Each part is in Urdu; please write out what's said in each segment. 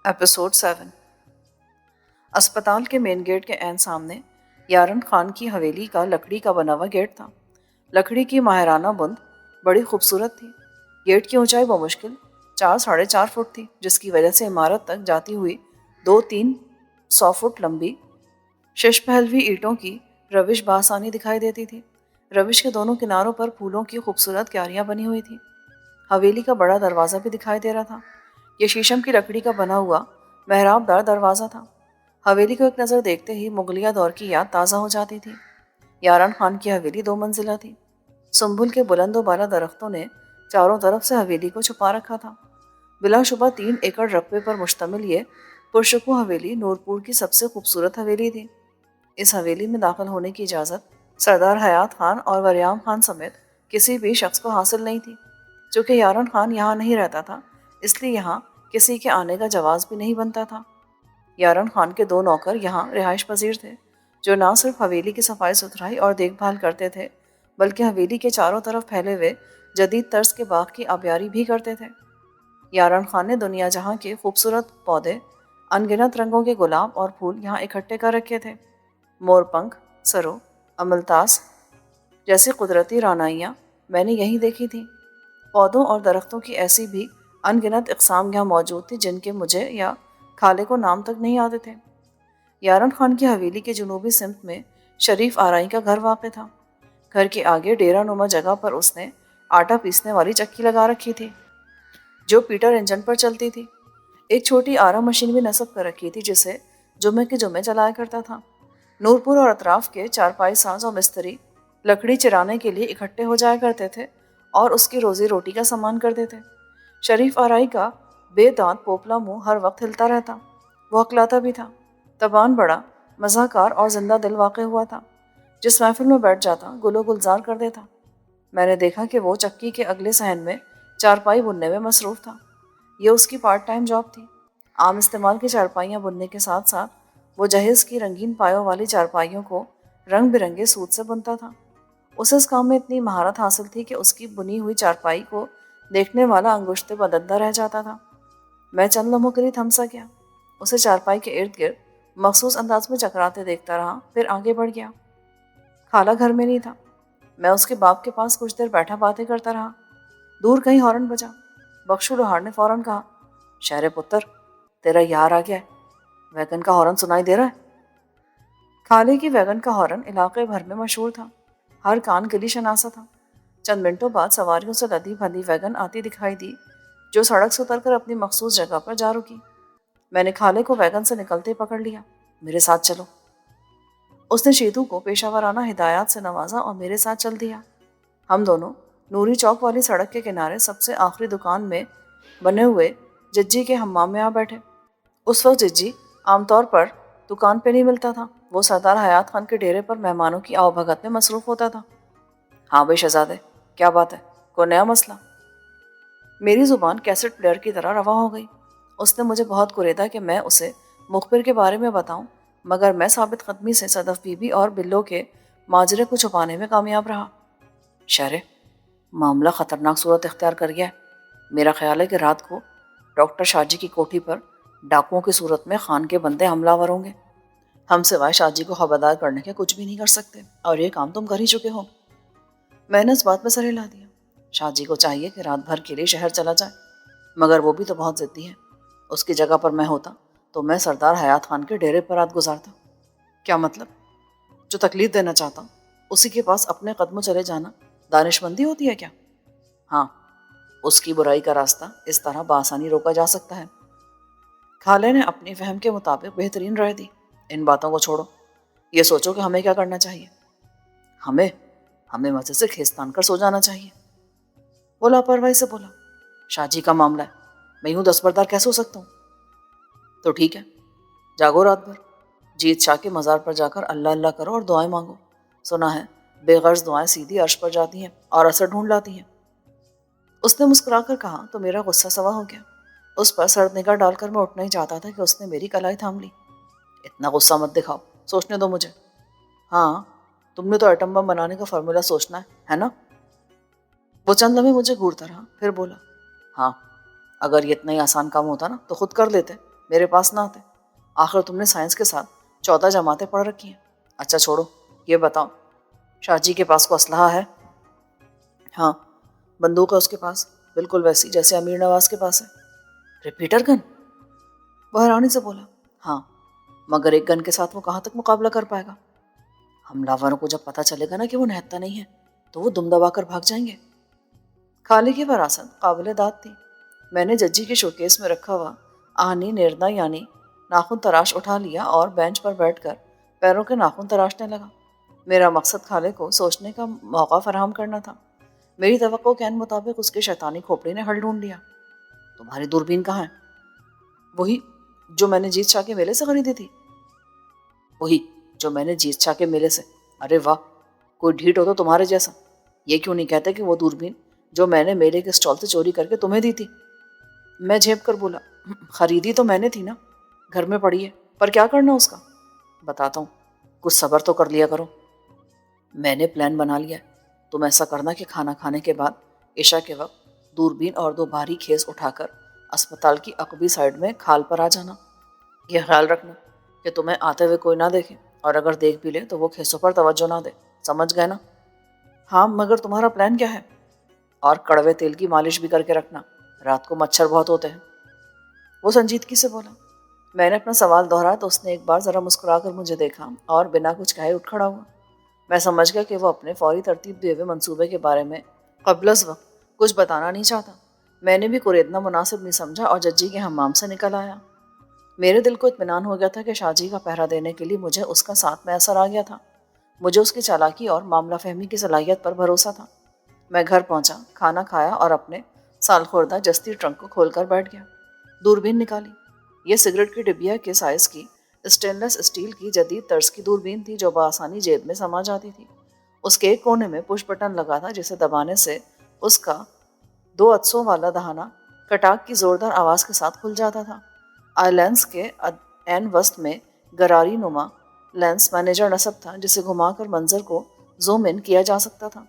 ایپیسوڈ 7۔ اسپتال کے مین گیٹ کے عین سامنے یارن خان کی حویلی کا لکڑی کا بنا ہوا گیٹ تھا۔ لکڑی کی ماہرانہ بند بڑی خوبصورت تھی۔ گیٹ کی اونچائی بمشکل 4 + 4.5 فٹ تھی، جس کی وجہ سے عمارت تک جاتی ہوئی 200-300 فٹ لمبی شش پہلوی اینٹوں کی روش بآسانی دکھائی دیتی تھی۔ روش کے دونوں کناروں پر پھولوں کی خوبصورت کیاریاں بنی ہوئی تھیں۔ حویلی کا بڑا دروازہ بھی دکھائی دے رہا تھا۔ یہ شیشم کی لکڑی کا بنا ہوا محراب دار دروازہ تھا۔ حویلی کو ایک نظر دیکھتے ہی مغلیہ دور کی یاد تازہ ہو جاتی تھی۔ یارن خان کی حویلی 2 منزلہ تھی۔ سنبل کے بلند و بالا درختوں نے چاروں طرف سے حویلی کو چھپا رکھا تھا۔ بلا شبہ 3 ایکڑ رقبے پر مشتمل یہ پرشکوہ حویلی نورپور کی سب سے خوبصورت حویلی تھی۔ اس حویلی میں داخل ہونے کی اجازت سردار حیات خان اور وریام خان سمیت کسی بھی شخص کو حاصل نہیں تھی۔ چونکہ یارن خان یہاں نہیں رہتا تھا، اس لیے یہاں کسی کے آنے کا جواز بھی نہیں بنتا تھا۔ یارن خان کے 2 نوکر یہاں رہائش پذیر تھے، جو نہ صرف حویلی کی صفائی ستھرائی اور دیکھ بھال کرتے تھے، بلکہ حویلی کے چاروں طرف پھیلے ہوئے جدید طرز کے باغ کی آبیاری بھی کرتے تھے۔ یارن خان نے دنیا جہاں کے خوبصورت پودے، ان گنت رنگوں کے گلاب اور پھول یہاں اکٹھے کر رکھے تھے۔ مور پنکھ، سرو، املتاس جیسی قدرتی رعنائیاں میں نے یہیں دیکھی تھیں۔ پودوں اور درختوں کی ایسی بھی ان گنت اقسام یہاں موجود تھی جن کے مجھے یا کھالے کو نام تک نہیں آتے تھے۔ یارن خان کی حویلی کے جنوبی سمت میں شریف آرائی کا گھر واقع تھا۔ گھر کے آگے ڈیرہ نما جگہ پر اس نے آٹا پیسنے والی چکی لگا رکھی تھی، جو پیٹر انجن پر چلتی تھی۔ ایک چھوٹی آرا مشین بھی نصب کر رکھی تھی، جسے جمعے کے جمعے چلایا کرتا تھا۔ نورپور اور اطراف کے چارپائی ساز اور مستری لکڑی چرانے کے لیے اکٹھے ہو جایا کرتے تھے اور اس کی روزی روٹی کا سامان کرتے تھے۔ شریف آرائی کا بے دانت پوپلا منہ ہر وقت ہلتا رہتا۔ وہ ہکلاتا بھی تھا۔ تبان بڑا مزاحکار اور زندہ دل واقع ہوا تھا۔ جس محفل میں بیٹھ جاتا گل و گلزار کر دیتا۔ میں نے دیکھا کہ وہ چکی کے اگلے صحن میں چارپائی بننے میں مصروف تھا۔ یہ اس کی پارٹ ٹائم جاب تھی۔ عام استعمال کی چارپائیاں بننے کے ساتھ ساتھ وہ جہیز کی رنگین پایوں والی چارپائیوں کو رنگ برنگے سوت سے بنتا تھا۔ اسے اس کام میں اتنی مہارت حاصل تھی کہ اس کی بنی ہوئی چارپائی کو دیکھنے والا انگشت بدلتا رہ جاتا تھا۔ میں چند لمحوں کے لیے تھم سا گیا۔ اسے چارپائی کے ارد گرد مخصوص انداز میں چکراتے دیکھتا رہا، پھر آگے بڑھ گیا۔ خالہ گھر میں نہیں تھا۔ میں اس کے باپ کے پاس کچھ دیر بیٹھا باتیں کرتا رہا۔ دور کہیں ہارن بجا۔ بخشو لوہار نے فوراً کہا، شہر پتر، تیرا یار آ گیا ہے، ویگن کا ہارن سنائی دے رہا ہے۔ خالے کی ویگن کا ہارن علاقے بھر میں مشہور تھا، ہر کان گلی شناسا تھا۔ چند منٹوں بعد سواریوں سے لدی بھدی ویگن آتی دکھائی دی، جو سڑک سے اتر کر اپنی مخصوص جگہ پر جا رکی۔ میں نے خالے کو ویگن سے نکلتے پکڑ لیا۔ میرے ساتھ چلو۔ اس نے شیتو کو پیشہ ورانہ ہدایات سے نوازا اور میرے ساتھ چل دیا۔ ہم دونوں نوری چوک والی سڑک کے کنارے سب سے آخری دکان میں بنے ہوئے ججی کے حمام میں آ بیٹھے۔ اس وقت ججی عام طور پر دکان پہ نہیں ملتا تھا، وہ سردار حیات خان کے ڈیرے پر مہمانوں کی آؤ بھگت میں مصروف ہوتا تھا۔ ہاں بھائی شہزادے، کیا بات ہے؟ کوئی نیا مسئلہ؟ میری زبان کیسٹ پلیئر کی طرح رواں ہو گئی۔ اس نے مجھے بہت کوریدا کہ میں اسے مخبر کے بارے میں بتاؤں، مگر میں ثابت قدمی سے صدف بی بی اور بلو کے ماجرے کو چھپانے میں کامیاب رہا۔ شہرے، معاملہ خطرناک صورت اختیار کر گیا ہے۔ میرا خیال ہے کہ رات کو ڈاکٹر شاہ جی کی کوٹھی پر ڈاکوؤں کی صورت میں خان کے بندے حملہ ور ہوں گے۔ ہم سوائے شاہ جی کو خبردار کرنے کے کچھ بھی نہیں کر سکتے، اور یہ کام تم کر ہی چکے ہو۔ میں نے اس بات میں سر ہلا دیا۔ شاہ جی کو چاہیے کہ رات بھر کے لیے شہر چلا جائے، مگر وہ بھی تو بہت ضدی ہے۔ اس کی جگہ پر میں ہوتا تو میں سردار حیات خان کے ڈیرے پر رات گزارتا۔ کیا مطلب؟ جو تکلیف دینا چاہتا ہوں اسی کے پاس اپنے قدموں چلے جانا دانش مندی ہوتی ہے کیا؟ ہاں، اس کی برائی کا راستہ اس طرح بآسانی روکا جا سکتا ہے۔ خالے نے اپنی فہم کے مطابق بہترین رائے دی۔ ان باتوں کو چھوڑو، یہ سوچو کہ ہمیں کیا کرنا چاہیے۔ ہمیں مزے سے کھیستان کر سو جانا چاہیے۔ وہ لاپرواہی سے بولا، شاہ جی کا معاملہ ہے، میں یوں دستبردار کیسے ہو سکتا ہوں؟ تو ٹھیک ہے، جاگو رات بھر، جیت شاہ کے مزار پر جا کر اللہ اللہ کرو اور دعائیں مانگو۔ سنا ہے بے غرض دعائیں سیدھی عرش پر جاتی ہیں اور اثر ڈھونڈ لاتی ہیں۔ اس نے مسکرا کر کہا تو میرا غصہ سوا ہو گیا۔ اس پر سرد نگاہ ڈال کر میں اٹھنا ہی چاہتا تھا کہ اس نے میری کلائی تھام لی۔ اتنا غصہ مت دکھاؤ، سوچنے دو مجھے۔ ہاں، تم نے تو ایٹم بم بنانے کا فارمولا سوچنا ہے نا؟ وہ چند لمحے مجھے گھورتا رہا، پھر بولا، ہاں، اگر یہ اتنا ہی آسان کام ہوتا نا تو خود کر لیتے، میرے پاس نہ آتے؟ آخر تم نے سائنس کے ساتھ 14 جماعتیں پڑھ رکھی ہیں۔ اچھا چھوڑو، یہ بتاؤ، شاہ جی کے پاس کو اسلحہ ہے؟ ہاں، بندوق ہے اس کے پاس، بالکل ویسی جیسے امیر نواز کے پاس ہے۔ ریپیٹر گن؟ وہ حیرانی سے بولا۔ ہاں، مگر ایک گن کے ساتھ وہ کہاں تک مقابلہ کر پائے گا؟ حملہ وروں کو جب پتہ چلے گا نا کہ وہ نہتا نہیں ہے تو وہ دم دبا کر بھاگ جائیں گے۔ خالے کی وراثت قابل داد تھی۔ میں نے ججی کے شوکیس میں رکھا ہوا آہنی نیرنا یعنی ناخن تراش اٹھا لیا اور بینچ پر بیٹھ کر پیروں کے ناخن تراشنے لگا۔ میرا مقصد خالے کو سوچنے کا موقع فراہم کرنا تھا۔ میری توقع کے عین مطابق اس کے شیطانی کھوپڑی نے حل ڈھونڈ لیا۔ تمہاری دوربین کہاں ہے؟ وہی جو میں نے جیت شاہ کے میلے سے خریدی تھی۔ وہی جو میں نے جیت شاہ کے میلے سے؟ ارے واہ، کوئی ڈھیٹ ہو تو تمہارے جیسا۔ یہ کیوں نہیں کہتے کہ وہ دوربین جو میں نے میلے کے اسٹال سے چوری کر کے تمہیں دی تھی؟ میں جھیپ کر بولا، خریدی تو میں نے تھی نا، گھر میں پڑی ہے، پر کیا کرنا اس کا؟ بتاتا ہوں، کچھ صبر تو کر لیا کرو۔ میں نے پلان بنا لیا ہے۔ تم ایسا کرنا کہ کھانا کھانے کے بعد عشاء کے وقت دوربین اور 2 بھاری خیز اٹھا کر اسپتال کی عقبی سائڈ میں کھال پر آ جانا۔ یہ خیال رکھنا کہ تمہیں آتے ہوئے کوئی نہ دیکھے، اور اگر دیکھ بھی لے تو وہ خیزوں پر توجہ نہ دے، سمجھ گئے نا؟ ہاں، مگر تمہارا پلان کیا ہے؟ اور کڑوے تیل کی مالش بھی کر کے رکھنا، رات کو مچھر بہت ہوتے ہیں۔ وہ سنجیدگی سے بولا۔ میں نے اپنا سوال دہرایا تو اس نے ایک بار ذرا مسکرا کر مجھے دیکھا اور بنا کچھ کہے اٹھ کھڑا ہوا۔ میں سمجھ گیا کہ وہ اپنے فوری ترتیب دیے ہوئے منصوبے کے بارے میں قبل از وقت کچھ بتانا نہیں چاہتا۔ میں نے بھی کوریدنا مناسب نہیں سمجھا اور ججی کے حمام سے نکل آیا۔ میرے دل کو اطمینان ہو گیا تھا کہ شاہ جی کا پہرا دینے کے لیے مجھے اس کا ساتھ میسر آ گیا تھا۔ مجھے اس کی چالاکی اور معاملہ فہمی کی صلاحیت پر بھروسہ تھا۔ میں گھر پہنچا، کھانا کھایا اور اپنے سال خوردہ جستی ٹرنک کو کھول کر بیٹھ گیا۔ دوربین نکالی۔ یہ سگریٹ کی ڈبیا کے سائز کی اسٹین لیس اسٹیل کی جدید طرز کی دوربین تھی جو بآسانی جیب میں سما جاتی تھی۔ اس کے ایک کونے میں پش بٹن لگا تھا جسے دبانے سے اس کا 2 عدسوں والا دہانہ کٹاک کی زوردار آواز کے ساتھ کھل جاتا تھا۔ آئی لینس کے عین وسط میں گراری نما لینس مینیجر نصب تھا جسے گھما کر منظر کو زوم ان کیا جا سکتا تھا۔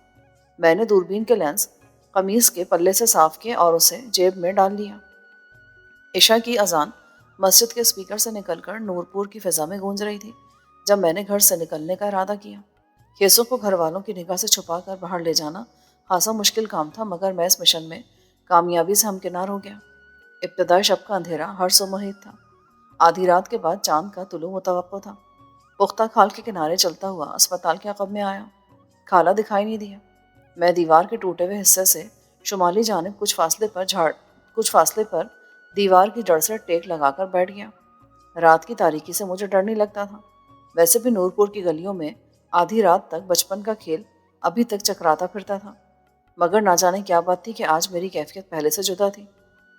میں نے دوربین کے لینس قمیص کے پلے سے صاف کیے اور اسے جیب میں ڈال لیا۔ عشاء کی اذان مسجد کے اسپیکر سے نکل کر نورپور کی فضا میں گونج رہی تھی جب میں نے گھر سے نکلنے کا ارادہ کیا۔ خیزوں کو گھر والوں کی نگاہ سے چھپا کر باہر لے جانا خاصا مشکل کام تھا، مگر میں اس مشن میں کامیابی سے ہمکنار ہو گیا۔ ابتدائی شب کا اندھیرا ہر سو محیط تھا۔ آدھی رات کے بعد چاند کا طلوع متوقع تھا۔ پختہ کھال کے کنارے چلتا ہوا اسپتال کے عقب میں آیا۔ کھالہ دکھائی نہیں دیا۔ میں دیوار کے ٹوٹے ہوئے حصے سے شمالی جانب کچھ فاصلے پر دیوار کی جڑ سے ٹیک لگا کر بیٹھ گیا۔ رات کی تاریکی سے مجھے ڈر نہیں لگتا تھا۔ ویسے بھی نورپور کی گلیوں میں آدھی رات تک بچپن کا کھیل ابھی تک چکراتا پھرتا تھا، مگر نہ جانے کیا بات تھی کہ آج میری کیفیت پہلے سے جدا تھی۔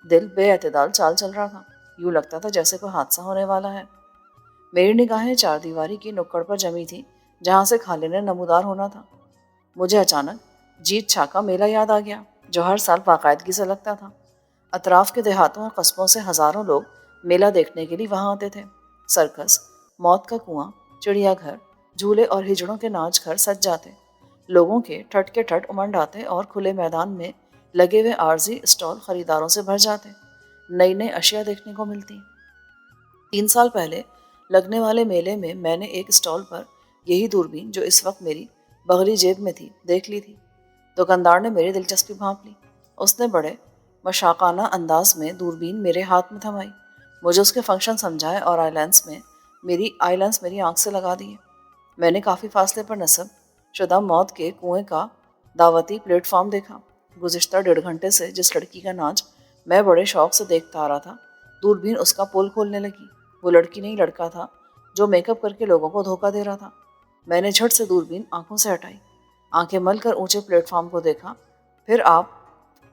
دل بے اعتدال چال چل رہا تھا، یوں لگتا تھا جیسے کوئی حادثہ ہونے والا ہے۔ میری نگاہیں 4 دیواری کی نکڑ پر جمی تھی جہاں سے خالے نے نمودار ہونا تھا۔ مجھے اچانک جیت شاہ کا میلہ یاد آ گیا جو ہر سال باقاعدگی سے لگتا تھا۔ اطراف کے دیہاتوں اور قصبوں سے ہزاروں لوگ میلہ دیکھنے کے لیے وہاں آتے تھے۔ سرکس، موت کا کنواں، چڑیا گھر، جھولے اور ہجڑوں کے ناچ گھر سج جاتے، لوگوں کے ٹھٹ کے ٹھٹ امنڈ آتے اور کھلے میدان میں لگے ہوئے عارضی اسٹال خریداروں سے بھر جاتے۔ نئی نئی اشیاء دیکھنے کو ملتی۔ 3 سال پہلے لگنے والے میلے میں میں نے ایک اسٹال پر یہی دوربین جو اس وقت میری بغلی جیب میں تھی دیکھ لی تھی۔ دکاندار نے میری دلچسپی بھانپ لی۔ اس نے بڑے مشاقانہ انداز میں دوربین میرے ہاتھ میں تھمائی، مجھے اس کے فنکشن سمجھائے اور آئی لینس میری آنکھ سے لگا دیے۔ میں نے کافی فاصلے پر نصب شدہ موت کے کنویں کا دعوتی پلیٹ فارم دیکھا۔ گزشتہ 1.5 گھنٹے سے جس لڑکی کا ناچ میں بڑے شوق سے دیکھتا آ رہا تھا، دوربین اس کا پول کھولنے لگی۔ وہ لڑکی نہیں، لڑکا تھا جو میک اپ کر کے لوگوں کو دھوکہ دے رہا تھا۔ میں نے جھٹ سے دوربین آنکھوں سے ہٹائی، آنکھیں مل کر اونچے پلیٹ فارم کو دیکھا، پھر آپ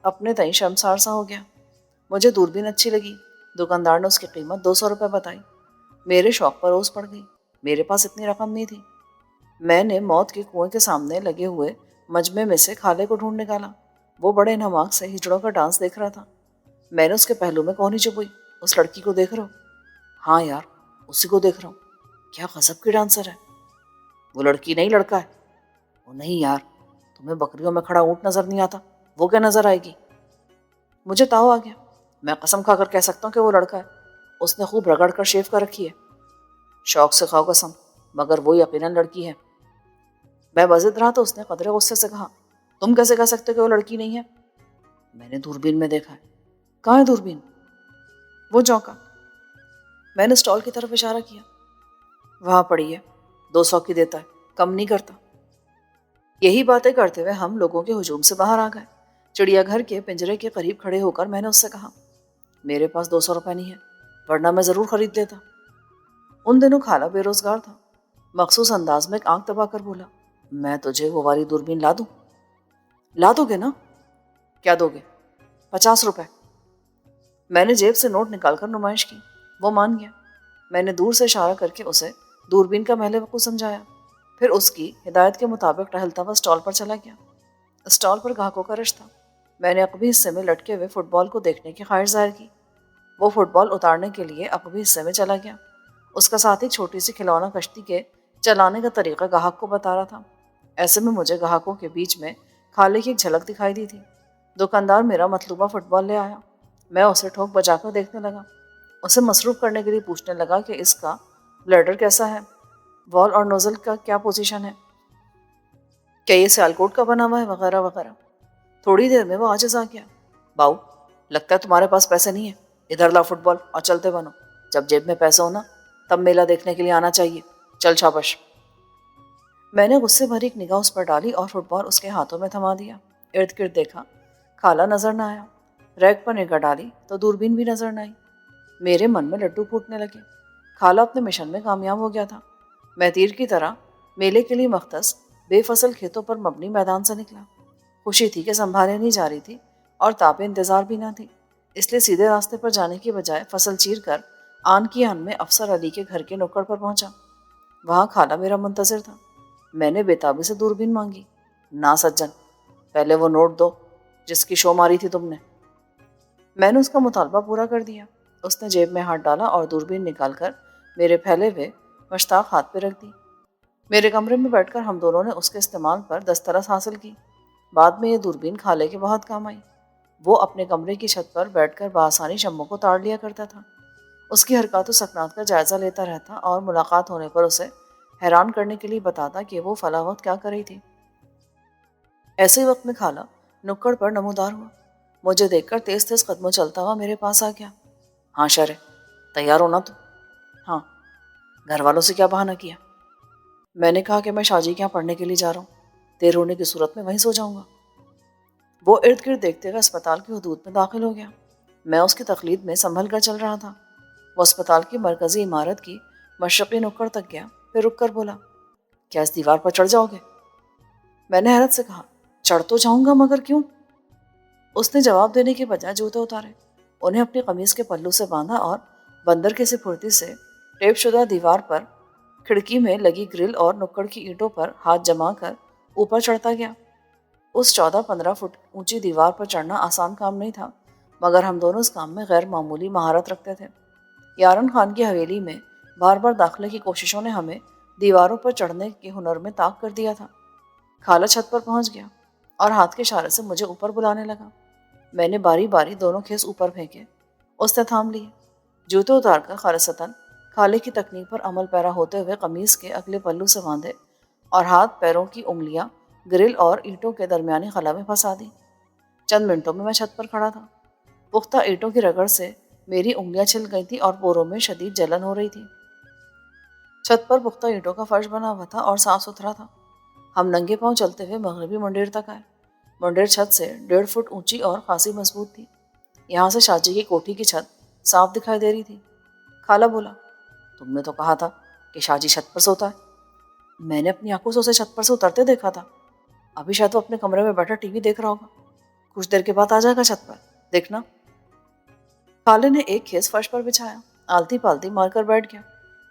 اپنے تئیں شرمسار سا ہو گیا۔ مجھے دوربین اچھی لگی۔ دکاندار نے اس کی قیمت 200 روپے بتائی۔ میرے شوق پر روز پڑ گئی، میرے پاس اتنی رقم نہیں تھی۔ میں نے موت کے کنویں کے سامنے لگے ہوئے مجمع میں سے خالے کو ڈھونڈ نکالا۔ وہ بڑے انہماک سے ہجڑوں کا ڈانس دیکھ رہا تھا۔ میں نے اس کے پہلو میں کونی چبوئی، اس لڑکی کو دیکھ رہا ہو؟ ہاں یار، اسی کو دیکھ رہا ہوں۔ کیا غضب کی ڈانسر ہے! وہ لڑکی نہیں، لڑکا ہے۔ وہ نہیں یار، تمہیں بکریوں میں کھڑا اونٹ نظر نہیں آتا، وہ کیا نظر آئے گی؟ مجھے تاؤ آ گیا۔ میں قسم کھا کر کہہ سکتا ہوں کہ وہ لڑکا ہے۔ اس نے خوب رگڑ کر شیو کر رکھی ہے۔ شوق سے کھاؤ قسم، مگر وہ یقیناً لڑکی ہے۔ میں بزد رہا تو اس نے قدرے غصے سے کہا، تم کیسے کہہ سکتے کہ وہ لڑکی نہیں ہے؟ میں نے دوربین میں دیکھا ہے۔ کہاں ہے دوربین؟ وہ چونکا۔ میں نے اسٹال کی طرف اشارہ کیا۔ وہاں پڑی ہے، 200 کی دیتا ہے، کم نہیں کرتا۔ یہی باتیں کرتے ہوئے ہم لوگوں کے ہجوم سے باہر آ گئے۔ چڑیا گھر کے پنجرے کے قریب کھڑے ہو کر میں نے اس سے کہا، میرے پاس 200 روپے نہیں ہے، ورنہ میں ضرور خرید لیتا۔ ان دنوں خالہ بے روزگار تھا۔ مخصوص انداز میں ایک آنکھ دبا کر بولا، میں تجھے وہ والی دوربین لا دوں؟ لا دو گے نا؟ کیا دو گے؟ 50 روپے۔ میں نے جیب سے نوٹ نکال کر نمائش کی۔ وہ مان گیا۔ میں نے دور سے اشارہ کر کے اسے دوربین کا محل وقوع سمجھایا، پھر اس کی ہدایت کے مطابق ٹہلتا ہوا اسٹال پر چلا گیا۔ اسٹال پر گاہکوں کا رش تھا۔ میں نے عقبی حصے میں لٹکے ہوئے فٹ بال کو دیکھنے کی خواہش ظاہر کی۔ وہ فٹ بال اتارنے کے لیے عقبی حصے میں چلا گیا۔ اس کا ساتھی چھوٹی سی کھلونا کشتی کے چلانے کا طریقہ گاہک کو بتا رہا تھا۔ ایسے میں مجھے گاہکوں کے بیچ میں خالے کی ایک جھلک دکھائی دی تھی۔ دکاندار میرا مطلوبہ فٹ بال لے آیا۔ میں اسے ٹھوک بجا کر دیکھنے لگا۔ اسے مصروف کرنے کے لیے پوچھنے لگا کہ اس کا بلیڈر کیسا ہے، وال اور نوزل کا کیا پوزیشن ہے، کیا یہ سیالکوٹ کا بنا ہوا ہے، وغیرہ وغیرہ۔ تھوڑی دیر میں وہ عاجز آ گیا۔ باؤ، لگتا ہے تمہارے پاس پیسے نہیں ہیں، ادھر لا فٹ بال اور چلتے بنو۔ جب جیب میں پیسہ ہونا تب میلہ دیکھنے کے لیے آنا چاہیے۔ چل شاباش۔ میں نے غصے بھری ایک نگاہ اس پر ڈالی اور فٹ بال اس کے ہاتھوں میں تھما دیا۔ ارد گرد دیکھا، خالہ نظر نہ آیا۔ ریک پر نگاہ ڈالی تو دوربین بھی نظر نہ آئی۔ میرے من میں لڈو پھوٹنے لگے۔ خالہ اپنے مشن میں کامیاب ہو گیا تھا۔ میں تیر کی طرح میلے کے لیے مختص بے فصل کھیتوں پر مبنی میدان سے نکلا۔ خوشی تھی کہ سنبھالے نہیں جا رہی تھی اور تاب انتظار بھی نہ تھی، اس لیے سیدھے راستے پر جانے کی بجائے فصل چیر کر آن کی آن میں افسر علی کے گھر کے نکڑ پر پہنچا۔ وہاں خالہ میرا منتظر تھا۔ میں نے بےتابی سے دوربین مانگی۔ نہ سجن، پہلے وہ نوٹ دو جس کی شو ماری تھی تم نے۔ میں نے اس کا مطالبہ پورا کر دیا۔ اس نے جیب میں ہاتھ ڈالا اور دوربین نکال کر میرے پھیلے ہوئے مشتاق ہاتھ پہ رکھ دی۔ میرے کمرے میں بیٹھ کر ہم دونوں نے اس کے استعمال پر دسترس حاصل کی۔ بعد میں یہ دوربین خالے کے بہت کام آئی۔ وہ اپنے کمرے کی چھت پر بیٹھ کر بآسانی شموں کو تاڑ لیا کرتا تھا۔ اس کی حرکات و سکنات کا جائزہ لیتا رہتا اور ملاقات ہونے پر اسے حیران کرنے کے لیے بتاتا کہ وہ فلاں وقت کیا کر رہی تھی۔ ایسے وقت میں خالہ نکڑ پر نمودار ہوا۔ مجھے دیکھ کر تیز تیز قدموں چلتا ہوا میرے پاس آ گیا۔ ہاں شرے، تیار ہونا تو؟ ہاں۔ گھر والوں سے کیا بہانہ کیا؟ میں نے کہا کہ میں شاجی کے یہاں پڑھنے کے لیے جا رہا ہوں، دیر ہونے کی صورت میں وہیں سو جاؤں گا۔ وہ ارد گرد دیکھتے ہوئے اسپتال کی حدود میں داخل ہو گیا۔ میں اس کی تقلید میں سنبھل کر چل رہا تھا۔ وہ اسپتال کی مرکزی عمارت کی مشرقی نکڑ تک گیا، پھر رک کر بولا، کیا اس دیوار پر چڑھ جاؤ گے؟ میں نے حیرت سے کہا، چڑھ تو جاؤں گا مگر کیوں؟ اس نے جواب دینے کے بجائے جوتے اتارے، انہیں اپنی قمیض کے پلو سے باندھا اور بندر کے سی پھرتی سے ٹیپ شدہ دیوار پر کھڑکی میں لگی گرل اور نکڑ کی اینٹوں پر ہاتھ جما کر اوپر چڑھتا گیا۔ اس 14-15 فٹ اونچی دیوار پر چڑھنا آسان کام نہیں تھا، مگر ہم دونوں اس کام میں غیر معمولی مہارت رکھتے تھے۔ یارن خان کی حویلی میں بار بار داخلے کی کوششوں نے ہمیں دیواروں پر چڑھنے کے ہنر میں طاق کر دیا تھا۔ خالہ چھت پر پہنچ گیا اور ہاتھ کے اشارے سے مجھے اوپر بلانے لگا۔ میں نے باری باری دونوں کھیس اوپر پھینکے، اس نے تھام لیے۔ جوتے اتار کر خالصتاً خالے کی تکنیک پر عمل پیرا ہوتے ہوئے قمیض کے اگلے پلو سے باندھے اور ہاتھ پیروں کی انگلیاں گرل اور اینٹوں کے درمیانی خلا میں پھنسا دی۔ چند منٹوں میں چھت پر کھڑا تھا۔ پختہ اینٹوں کی رگڑ سے میری انگلیاں چھل گئی تھی اور پوروں میں شدید جلن ہو رہی تھی۔ چھت پر پختہ اینٹوں کا فرش بنا ہوا تھا اور صاف ستھرا تھا۔ ہم ننگے پاؤں چلتے ہوئے مغربی منڈیر تک آئے۔ منڈیر چھت سے 1.5 فٹ اونچی اور خاصی مضبوط تھی۔ یہاں سے شاجی کی کوٹھی کی چھت صاف دکھائی دے رہی تھی۔ خالہ بولا، تم نے تو کہا تھا کہ شاجی چھت پر سوتا ہے۔ میں نے اپنی آنکھوں سے اسے چھت پر سے اترتے دیکھا تھا۔ ابھی شاید وہ اپنے کمرے میں بیٹھا ٹی وی دیکھ رہا ہوگا، کچھ دیر کے بعد آ جائے گا چھت پر، دیکھنا۔ خالے نے ایک کھیس فرش پر بچھایا، آلتی پالتی مار کر بیٹھ گیا۔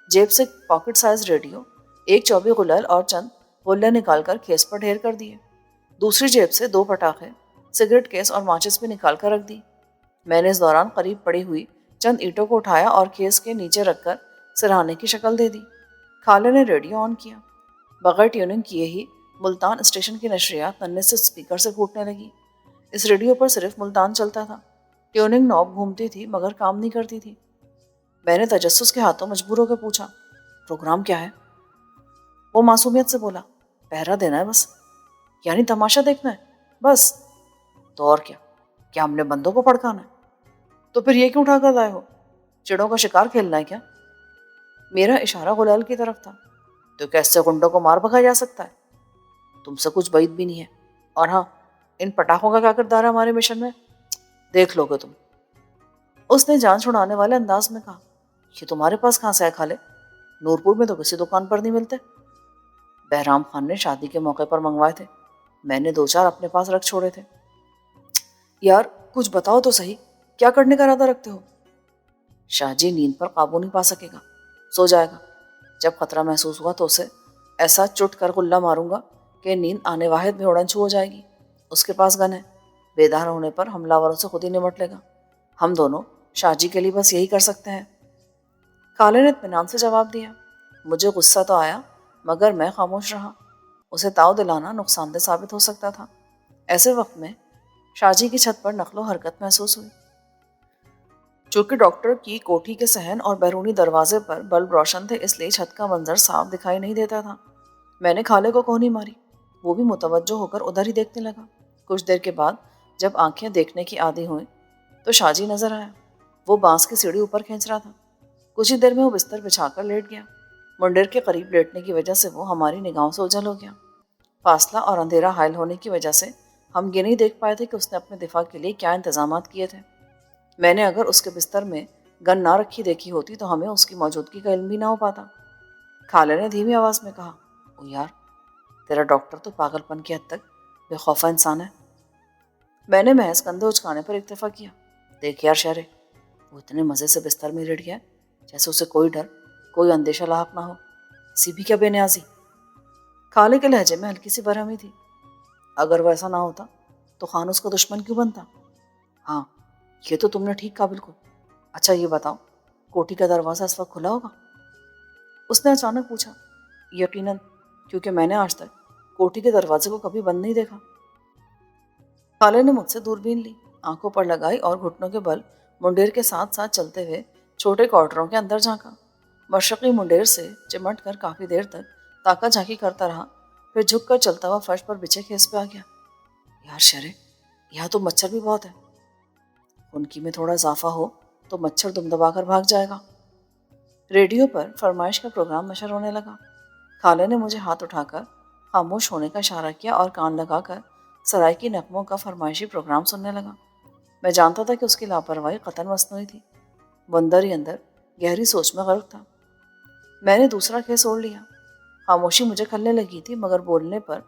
جیب سے پاکٹ سائز ریڈیو، ایک 24 غلل اور چند غلے نکال کر کھیس پر ڈھیر کر دیے۔ دوسری جیب سے 2 پٹاخے، سگریٹ کیس اور ماچس بھی نکال کر رکھ دی۔ میں نے اس دوران قریب پڑی ہوئی چند اینٹوں کو اٹھایا اور کھیس کے نیچے رکھ کر سرہانے کی شکل دے دی۔ خالے نے ریڈیو آن کیا۔ بغیر ٹیوننگ کیے ہی ملتان اسٹیشن کی نشریات ننھے سے اسپیکر سے پھوٹنے لگی۔ اس ریڈیو پر صرف ملتان چلتا تھا۔ ٹیوننگ نوب گھومتی تھی مگر کام نہیں کرتی تھی۔ میں نے تجسس کے ہاتھوں مجبور ہو کے پوچھا، پروگرام کیا ہے؟ وہ معصومیت سے بولا، پہرا دینا ہے بس۔ یعنی تماشا دیکھنا ہے بس؟ تو اور کیا ہم نے بندوں کو پڑکانا ہے؟ تو پھر یہ کیوں اٹھا کر لائے ہو؟ چڑوں کا شکار کھیلنا ہے کیا؟ میرا اشارہ غلال کی طرف تھا۔ تو کیسے گنڈوں کو مار بھگا جا سکتا ہے؟ تم سے کچھ بعید بھی نہیں ہے۔ اور ہاں، ان پٹاخوں کا کیا کردار ہے ہمارے مشن میں؟ دیکھ لو گے تم۔ اس نے جان چھڑانے والے انداز میں کہا، یہ تمہارے پاس کہاں سے ہے خالے؟ نورپور میں تو کسی دکان پر نہیں ملتے۔ بہرام خان نے شادی کے موقع پر منگوائے تھے، میں نے 2-4 اپنے پاس رکھ چھوڑے تھے۔ یار کچھ بتاؤ تو صحیح، کیا کرنے کا ارادہ رکھتے ہو؟ شاہ جی نیند پر قابو نہیں پا سکے گا، سو جائے گا۔ جب خطرہ محسوس ہوا تو اسے ایسا چٹ کر غلہ ماروں گا کہ نیند آنے واحد میں اڑن چھو ہو جائے گی۔ اس کے پاس گن ہے، بیدار ہونے پر حملہ وروں سے خود ہی نمٹ لے گا۔ ہم دونوں شاہ جی کے لیے بس یہی کر سکتے ہیں۔ خالے نے اطمینان سے جواب دیا۔ مجھے غصہ تو آیا مگر میں خاموش رہا۔ اسے تاؤ دلانا نقصان دہ ثابت ہو سکتا تھا۔ ایسے وقت میں شاہ جی کی چھت پر نقل و حرکت محسوس ہوئی۔ چونکہ ڈاکٹر کی کوٹھی کے صحن اور بیرونی دروازے پر بلب روشن تھے، اس لیے چھت کا منظر صاف دکھائی نہیں دیتا تھا۔ میں نے خالے کو کونی ماری، وہ بھی متوجہ ہو کر ادھر ہی دیکھنے لگا۔ کچھ دیر کے بعد جب آنکھیں دیکھنے کی عادی ہوئیں تو شاہ جی نظر آیا۔ وہ بانس کی سیڑھی اوپر کھینچ رہا تھا۔ کچھ ہی دیر میں وہ بستر بچھا کر لیٹ گیا۔ منڈیر کے قریب لیٹنے کی وجہ سے وہ ہماری نگاہوں سے اوجھل ہو گیا۔ فاصلہ اور اندھیرا حائل ہونے کی وجہ سے ہم یہ نہیں دیکھ پائے تھے کہ اس نے اپنے دفاع کے لیے کیا انتظامات کیے تھے۔ میں نے اگر اس کے بستر میں گن نہ رکھی دیکھی ہوتی تو ہمیں اس کی موجودگی کا علم بھی نہ ہو پاتا۔ خالے نے دھیمی آواز میں کہا، او یار، تیرا ڈاکٹر تو پاگل پن کی حد تک بے خوفہ انسان ہے۔ میں نے محض کندھے اچکانے پر اکتفا کیا۔ دیکھ یار شہرے، وہ اتنے مزے سے بستر میں لیٹ گیا جیسے اسے کوئی ڈر، کوئی اندیشہ لاحق نہ ہو۔ سی بھی کیا بے نیازی۔ خالے کے لہجے میں ہلکی سی برہمی تھی۔ اگر وہ ایسا نہ ہوتا تو خان اس کا دشمن کیوں بنتا؟ ہاں، یہ تو تم نے ٹھیک کہا بالکل۔ اچھا یہ بتاؤ، کوٹھی کا دروازہ اس وقت کھلا ہوگا؟ اس نے اچانک پوچھا۔ یقیناً، کیونکہ میں نے آج تک کوٹھی کے دروازے کو کبھی بند نہیں دیکھا۔ خالے نے مجھ سے دوربین لی، آنکھوں پر لگائی اور گھٹنوں کے بل منڈیر کے ساتھ ساتھ چلتے ہوئے چھوٹے کوارٹروں کے اندر جھانکا۔ مشرقی منڈیر سے چمٹ کر کافی دیر تک تاکہ جھانکی کرتا رہا، پھر جھک کر چلتا ہوا فرش پر بچھے کھیس پہ آ گیا۔ یار شرے، یہاں تو مچھر بھی بہت ہے۔ خنکی میں تھوڑا اضافہ ہو تو مچھر دم دبا کر بھاگ جائے گا۔ ریڈیو پر فرمائش کا پروگرام نشر ہونے لگا۔ خالے نے مجھے ہاتھ اٹھا کر خاموش ہونے کا اشارہ کیا اور کان لگا کر سرائیکی نغموں کا فرمائشی پروگرام سننے لگا۔ میں جانتا تھا کہ اس کی لاپرواہی قطعاً مصنوعی تھی۔ وہ اندر ہی اندر گہری سوچ میں غرق تھا۔ میں نے دوسرا کیس اوڑھ لیا۔ خاموشی مجھے کھلنے لگی تھی مگر بولنے پر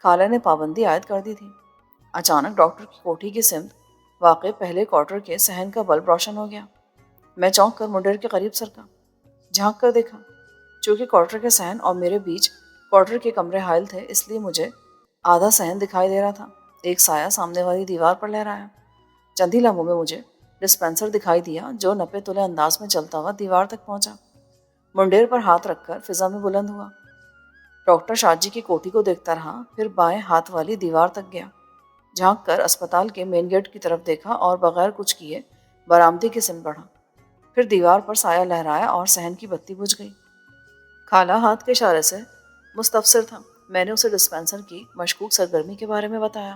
خالے نے پابندی عائد کر دی تھی۔ اچانک ڈاکٹر کی کوٹھی کی سمت واقع پہلے کوارٹر کے صحن کا بلب روشن ہو گیا۔ میں چونک کر منڈیر کے قریب سرکا، جھانک کر دیکھا۔ چونکہ کوارٹر کے صحن اور میرے بیچ کوارٹر کے کمرے حائل تھے، اس لیے مجھے آدھا صحن دکھائی دے رہا تھا۔ ایک سایہ سامنے والی دیوار پر لہرایا۔ چند ہی لمحوں میں مجھے ڈسپینسر دکھائی دیا جو نپے تلے انداز میں چلتا ہوا دیوار تک پہنچا۔ منڈیر پر ہاتھ رکھ کر فضا میں بلند ہوا۔ ڈاکٹر شاہ جی کی کوٹھی کو دیکھتا رہا، پھر بائیں ہاتھ والی دیوار تک گیا، جھانک کر اسپتال کے مین گیٹ کی طرف دیکھا اور بغیر کچھ کیے برآمدی کی سمت بڑھا۔ پھر دیوار پر سایہ لہرایا اور صحن کی بتی بجھ گئی۔ خالہ ہاتھ کے اشارے سے مستفسر تھا۔ میں نے اسے ڈسپینسر کی مشکوک سرگرمی کے بارے میں بتایا۔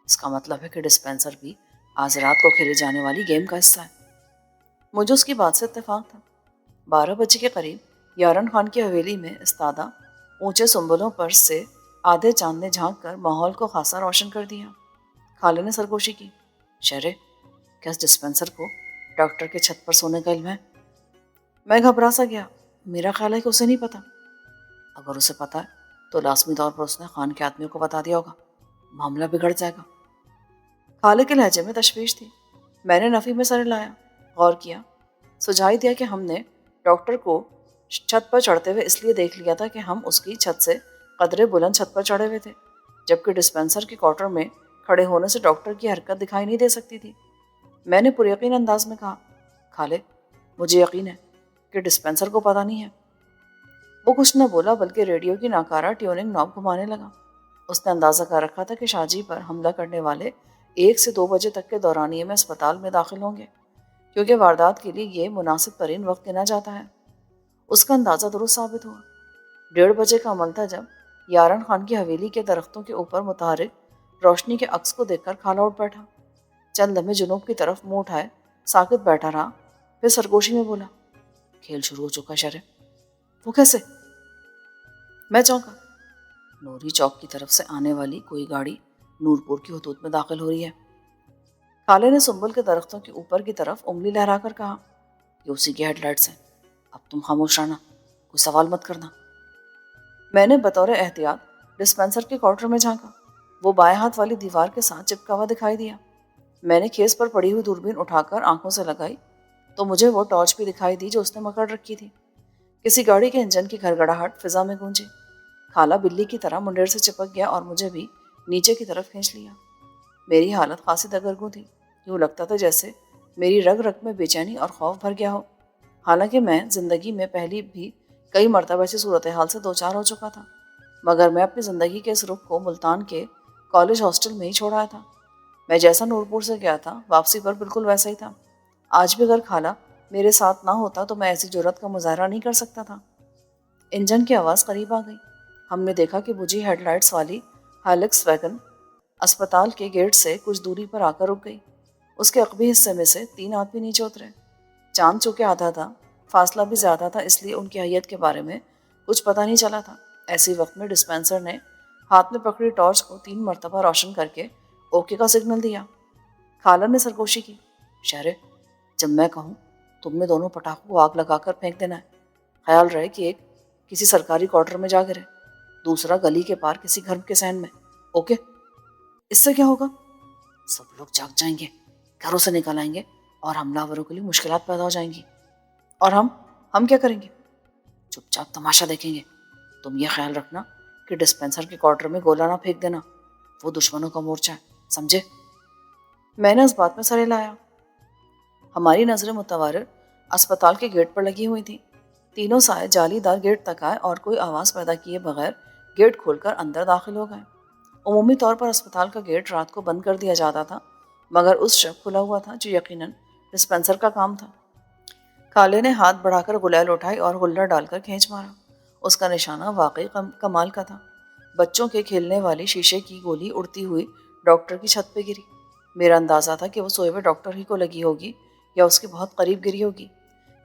اس کا مطلب ہے کہ ڈسپینسر بھی آج رات کو کھیلی جانے والی گیم کا حصہ ہے۔ مجھے اس کی بات سے اتفاق تھا۔ 12 بجے کے قریب یارن خان کی حویلی میں استادہ اونچے سنبلوں پر سے آدھے چاند نے جھانک کر ماحول کو خاصا روشن کر دیا۔ خالے نے سرگوشی کی، شہرے، کیا اس ڈسپینسر کو ڈاکٹر کے چھت پر سونے کا علم ہے؟ میں گھبرا سا گیا۔ میرا خیال ہے کہ اسے نہیں پتا۔ اگر اسے پتا ہے تو لازمی طور پر اس نے خان کے آدمیوں کو بتا دیا ہوگا، معاملہ بگڑ جائے گا۔ خالے کے لہجے میں تشویش تھی۔ میں نے نفی میں سر لایا، غور کیا، سجھائی دیا کہ ہم نے ڈاکٹر کو چھت پر چڑھتے ہوئے اس لیے دیکھ لیا تھا کہ ہم اس کی چھت سے قدرے بلند چھت پر چڑھے ہوئے تھے، جبکہ ڈسپینسر کے کوارٹر میں کھڑے ہونے سے ڈاکٹر کی حرکت دکھائی نہیں دے سکتی تھی۔ میں نے پریقین انداز میں کہا، خالے، مجھے یقین ہے کہ ڈسپینسر کو پتہ نہیں ہے۔ وہ کچھ نہ بولا بلکہ ریڈیو کی ناکارہ ٹیوننگ نوب گھمانے لگا۔ اس نے اندازہ کر رکھا تھا کہ شاہ جی پر حملہ کرنے والے 1 سے 2 بجے تک کے دورانیے میں اسپتال میں داخل ہوں گے۔ کیونکہ واردات کے لیے یہ مناسب ترین وقت گنا جاتا ہے۔ اس کا اندازہ درست ثابت ہوا۔ 1:30 کا عمل تھا جب یارن خان کی حویلی کے درختوں کے اوپر متحرک روشنی کے عکس کو دیکھ کر کھالا اٹھ بیٹھا۔ چند لمحے جنوب کی طرف منہ اٹھائے ساکت بیٹھا رہا، پھر سرگوشی میں بولا، کھیل شروع ہو چکا شرح۔ وہ کیسے؟ میں چونکا۔ نوری چوک کی طرف سے آنے والی کوئی گاڑی نورپور کی حدود میں داخل ہو رہی ہے۔ خالے نے سنبل کے درختوں کے اوپر کی طرف انگلی لہرا کر کہا، یہ اسی کی ہیڈ لائٹس ہیں، اب تم خاموش رہنا، کوئی سوال مت کرنا۔ میں نے بطور احتیاط ڈسپینسر کے کوارٹر میں جھانکا۔ وہ بائیں ہاتھ والی دیوار کے ساتھ چپکا ہوا دکھائی دیا۔ میں نے کھیس پر پڑی ہوئی دوربین اٹھا کر آنکھوں سے لگائی تو مجھے وہ ٹارچ بھی دکھائی دی جو اس نے مکڑ رکھی تھی۔ کسی گاڑی کے انجن کی گھڑگھڑاہٹ فضا میں گونجی۔ خالہ بلی کی طرح منڈیر سے چپک گیا اور مجھے بھی نیچے کی طرف کھینچ لیا۔ میری حالت خاصی دگرگوں تھی، یوں لگتا تھا جیسے میری رگ رگ میں بے چینی اور خوف بھر گیا ہو۔ حالانکہ میں زندگی میں پہلی بھی کئی مرتبہ ایسی صورتحال سے دوچار ہو چکا تھا، مگر میں اپنی زندگی کے اس رخ کو ملتان کے کالج ہاسٹل میں ہی چھوڑا تھا۔ میں جیسا نورپور سے گیا تھا واپسی پر بالکل ویسا ہی تھا۔ آج بھی اگر خالہ میرے ساتھ نہ ہوتا تو میں ایسی جرأت کا مظاہرہ نہیں کر سکتا تھا۔ انجن کی آواز قریب آ گئی۔ ہم نے دیکھا کہ بجھی ہیڈ لائٹس والی ہائلکس ویگن اسپتال کے گیٹ سے کچھ دوری پر آ کر رک گئی۔ اس کے عقبی حصے میں سے 3 آدمی نیچے اترے۔ چاند چونکہ آدھا تھا، فاصلہ بھی زیادہ تھا، اس لیے ان کی حیت کے بارے میں کچھ پتہ نہیں چلا تھا۔ ایسی وقت میں ڈسپینسر نے ہاتھ میں پکڑی ٹارچ کو 3 مرتبہ روشن کر کے اوکے کا سگنل دیا۔ خالہ نے سرگوشی کی، شہرے، جب میں کہوں تم نے دونوں پٹاخوں کو آگ لگا کر پھینک دینا ہے۔ خیال رہے کہ ایک کسی سرکاری کوارٹر میں جا گرے، دوسرا گلی کے پار کسی گھر کے صحن میں، اوکے؟ اس سے کیا ہوگا؟ سب لوگ جاگ جائیں گے، گھروں سے نکل آئیں گے اور حملہ آوروں کے لیے مشکلات پیدا ہو جائیں گی۔ اور ہم کیا کریں گے؟ چپ چاپ تماشا دیکھیں گے۔ تم یہ خیال رکھنا کہ ڈسپینسر کے کوارٹر میں گولہ نہ پھینک دینا، وہ دشمنوں کا مورچہ ہے، سمجھے؟ میں نے اس بات میں سر ہلایا۔ ہماری نظریں متوارر اسپتال کے گیٹ پر لگی ہوئی تھیں۔ تینوں سائے جالی دار گیٹ تک آئے اور کوئی آواز پیدا کیے بغیر گیٹ کھول کر اندر داخل ہو گئے۔ عمومی طور پر اسپتال کا گیٹ رات کو بند کر دیا جاتا تھا، مگر اس شب کھلا ہوا تھا، جو یقیناً ڈسپینسر کا کام تھا۔ خالے نے ہاتھ بڑھا کر غلیل اٹھائی اور غلہ ڈال کر کھینچ مارا۔ اس کا نشانہ واقعی کمال کا تھا۔ بچوں کے کھیلنے والی شیشے کی گولی اڑتی ہوئی ڈاکٹر کی چھت پہ گری۔ میرا اندازہ تھا کہ وہ سوئے ہوئے ڈاکٹر ہی کو لگی ہوگی یا اس کے بہت قریب گری ہوگی۔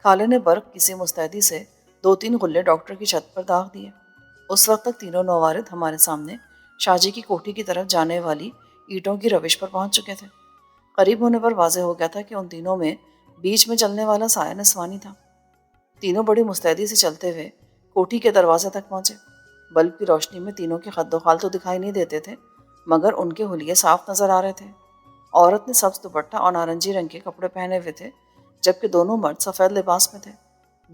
خالے نے برق کسی مستعدی سے 2-3 غلے ڈاکٹر کی چھت پر داغ دیے۔ اس وقت تک تینوں نوارد ہمارے سامنے شاہجی کی کوٹھی کی طرف جانے والی اینٹوں کی روش پر پہنچ چکے تھے۔ قریب ہونے پر واضح ہو گیا تھا کہ ان تینوں میں بیچ میں چلنے والا سایہ نسوانی تھا۔ تینوں بڑی مستعدی سے چلتے ہوئے کوٹھی کے دروازے تک پہنچے۔ بلب کی روشنی میں تینوں کے خد و خال تو دکھائی نہیں دیتے تھے، مگر ان کے حلیے صاف نظر آ رہے تھے۔ عورت نے سبز دوپٹہ اور نارنجی رنگ کے کپڑے پہنے ہوئے تھے، جبکہ دونوں مرد سفید لباس میں تھے۔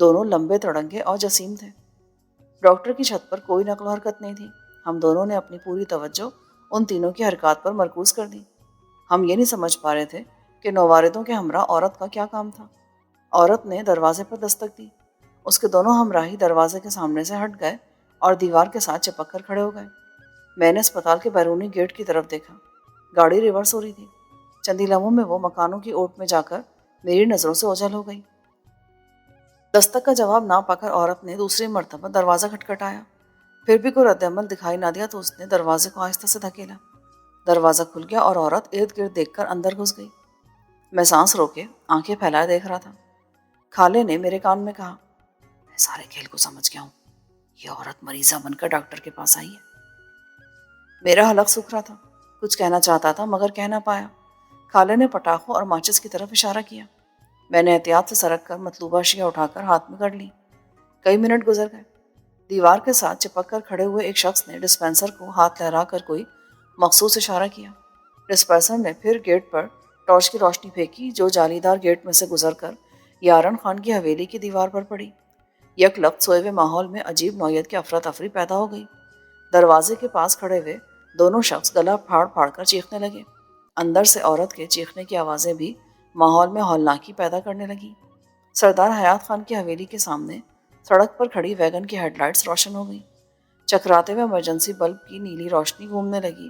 دونوں لمبے تڑنگے اور جسیم تھے۔ ڈاکٹر کی چھت پر کوئی نقل و حرکت نہیں تھی۔ ہم دونوں نے اپنی پوری توجہ ان تینوں کی حرکات پر مرکوز کر دی۔ ہم یہ نہیں سمجھ پا رہے تھے کہ نوواردوں کے ہمراہ عورت کا کیا کام تھا۔ عورت نے دروازے پر دستک دی۔ اس کے دونوں ہمراہی دروازے کے سامنے سے ہٹ گئے اور دیوار کے ساتھ چپک کر کھڑے ہو گئے۔ میں نے اسپتال کے بیرونی گیٹ کی طرف دیکھا۔ گاڑی ریورس ہو رہی تھی۔ چندی لمحوں میں وہ مکانوں کی اوٹ میں جا کر میری نظروں سے اوجھل ہو گئی۔ دستک کا جواب نہ پا کر عورت نے دوسری مرتبہ دروازہ کھٹکھٹایا۔ پھر بھی کوئی رد عمل دکھائی نہ دیا تو اس نے دروازے کو آہستہ سے دھکیلا۔ دروازہ کھل گیا اور عورت ارد گرد دیکھ کر اندر گھس گئی۔ میں سانس روکے آنکھیں پھیلائے دیکھ رہا تھا۔ خالے نے میرے کان میں کہا، میں سارے کھیل کو سمجھ گیا ہوں، یہ عورت مریضہ بن کر ڈاکٹر کے پاس آئی ہے۔ میرا حلق سوکھ رہا تھا، کچھ کہنا چاہتا تھا مگر کہہ نہ پایا۔ خالے نے پٹاخوں اور ماچس کی طرف اشارہ کیا۔ میں نے احتیاط سے سرک کر مطلوبہ اشیاء اٹھا کر ہاتھ میں کر لی۔ کئی منٹ گزر گئے۔ دیوار کے ساتھ چپک کر کھڑے ہوئے ایک شخص نے ڈسپینسر کو ہاتھ لہرا کر کوئی مخصوص اشارہ کیا۔ ڈسپینسر نے پھر گیٹ پر ٹارچ کی روشنی پھینکی جو جالی دار گیٹ میں سے گزر کر یارن خان کی حویلی کی دیوار پر پڑی۔ یک لخت سوئے ہوئے ماحول میں عجیب نوعیت کی افراتفری پیدا ہو گئی۔ دروازے کے پاس کھڑے ہوئے دونوں شخص گلا پھاڑ پھاڑ کر چیخنے لگے۔ اندر سے عورت کے چیخنے کی آوازیں بھی ماحول میں ہولناکی پیدا کرنے لگیں۔ سردار حیات خان کی حویلی کے سامنے سڑک پر کھڑی ویگن کی ہیڈ لائٹس روشن ہو گئیں۔ چکراتے ہوئے ایمرجنسی بلب کی نیلی روشنی گھومنے لگی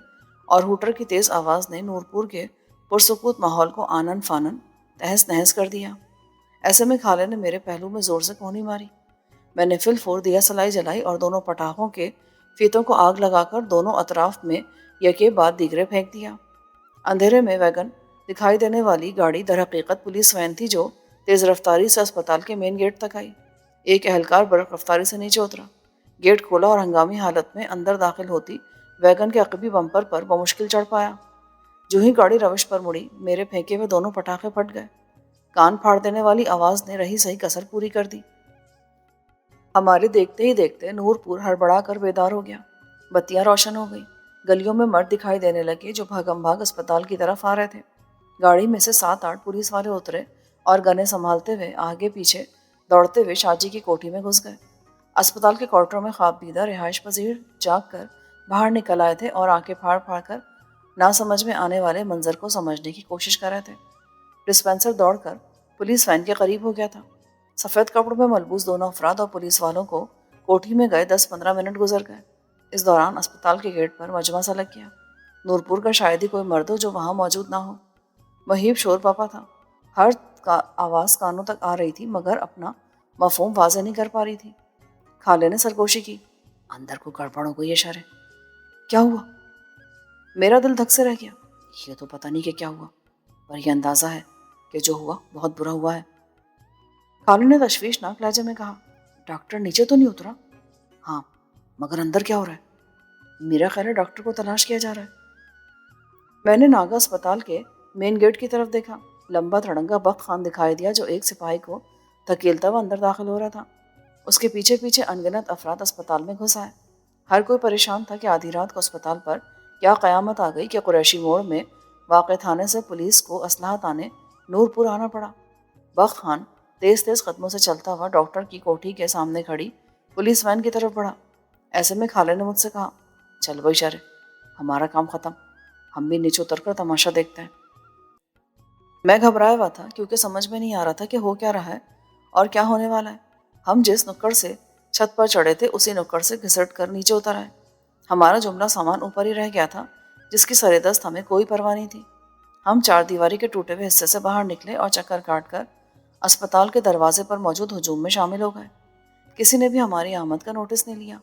اور ہوٹر کی تیز آواز نے نورپور کے پرسکوت ماحول کو آنن فانن تہس نہس کر دیا۔ ایسے میں خالے نے میرے پہلو میں زور سے کونی ماری۔ میں نے فل فور دیا سلائی جلائی اور دونوں پٹاخوں کے فیتوں کو آگ لگا کر دونوں اطراف میں یکے بعد دیگرے پھینک دیا۔ اندھیرے میں ویگن دکھائی دینے والی گاڑی در حقیقت پولیس وین تھی جو تیز رفتاری سے اسپتال کے مین گیٹ تک آئی۔ ایک اہلکار برق رفتاری سے نیچے اترا، گیٹ کھولا اور ہنگامی حالت میں اندر داخل ہوتی ویگن کے عقبی بمپر پر بمشکل چڑھ پایا۔ جو ہی گاڑی روش پر مڑی، میرے پھینکے ہوئے دونوں پٹاخے پھٹ گئے۔ کان پھاڑ دینے والی آواز نے رہی صحیح کسر پوری کر دی۔ ہمارے دیکھتے ہی دیکھتے نور پور ہڑبڑا کر بیدار ہو گیا۔ بتیاں روشن ہو گئی، گلیوں میں مرد دکھائی دینے لگے جو بھاگم بھاگ اسپتال کی طرف آ رہے تھے۔ گاڑی میں سے 7-8 پولیس والے اترے اور گنے سنبھالتے ہوئے آگے پیچھے دوڑتے ہوئے شاہ جی کی کوٹھی میں گھس گئے۔ اسپتال کے کوارٹروں میں خواب دیدہ رہائش پذیر جاگ کر باہر نکل آئے تھے اور آنکھیں پھاڑ پھاڑ کر نہ سمجھ میں آنے والے منظر کو سمجھنے کی کوشش کر رہے تھے۔ ڈسپینسر دوڑ کر پولیس وین کے قریب ہو گیا تھا۔ سفید کپڑوں میں ملبوس دونوں افراد اور پولیس والوں کو کوٹھی میں گئے 10-15 منٹ گزر گئے۔ اس دوران اسپتال کے گیٹ پر مجمع سا لگ گیا۔ نورپور کا شاید ہی کوئی مرد ہو جو وہاں موجود نہ ہو۔ مہیب شور پاپا تھا، ہر آواز کانوں تک آ رہی تھی مگر اپنا مفہوم واضح نہیں کر پا رہی تھی۔ خالے نے سرگوشی کی، اندر کو گڑبڑ ہو گئی ہے شرے۔ کیا ہوا؟ میرا دل دھک سے رہ گیا۔ یہ تو پتہ نہیں کہ کیا ہوا، پر یہ اندازہ ہے کہ جو ہوا بہت برا ہوا ہے۔ خالو نے تشویشناک لہجے میں کہا، ڈاکٹر نیچے تو نہیں اترا؟ ہاں، مگر اندر کیا ہو رہا ہے؟ میرا خیال ہے ڈاکٹر کو تلاش کیا جا رہا ہے۔ میں نے ناگا اسپتال کے مین گیٹ کی طرف دیکھا۔ لمبا تھڑنگا بخت خان دکھائی دیا جو ایک سپاہی کو دھکیلتا ہوا اندر داخل ہو رہا تھا۔ اس کے پیچھے پیچھے انگنت افراد اسپتال میں گھس آئے۔ ہر کوئی پریشان تھا کہ آدھی رات کو اسپتال پر کیا قیامت آ گئی کہ قریشی موڑ میں واقع تھانے سے پولیس کو اسلحہ تانے نورپور آنا پڑا۔ بخت خان تیز تیز قدموں سے چلتا ہوا ڈاکٹر کی کوٹھی کے سامنے کھڑی پولیس وین کی طرف بڑھا۔ ایسے میں خالے نے مجھ سے کہا، چل بھائی شرے، ہمارا کام ختم، ہم بھی نیچے اتر کر تماشا دیکھتے ہیں۔ میں گھبرایا ہوا تھا کیونکہ سمجھ میں نہیں آ رہا تھا کہ ہو کیا رہا ہے اور کیا ہونے والا ہے۔ ہم جس نکڑ سے چھت پر چڑھے تھے اسی نکڑ سے گھسٹ کر نیچے اتر آئے۔ ہمارا جملہ سامان اوپر ہی رہ گیا تھا جس کی سر دست ہمیں کوئی پرواہ نہیں تھی۔ ہم چار دیواری کے ٹوٹے ہوئے حصے سے باہر نکلے اور چکر کاٹ کر اسپتال کے دروازے پر موجود ہجوم میں شامل ہو گئے۔ کسی نے بھی ہماری آمد کا نوٹس نہیں لیا۔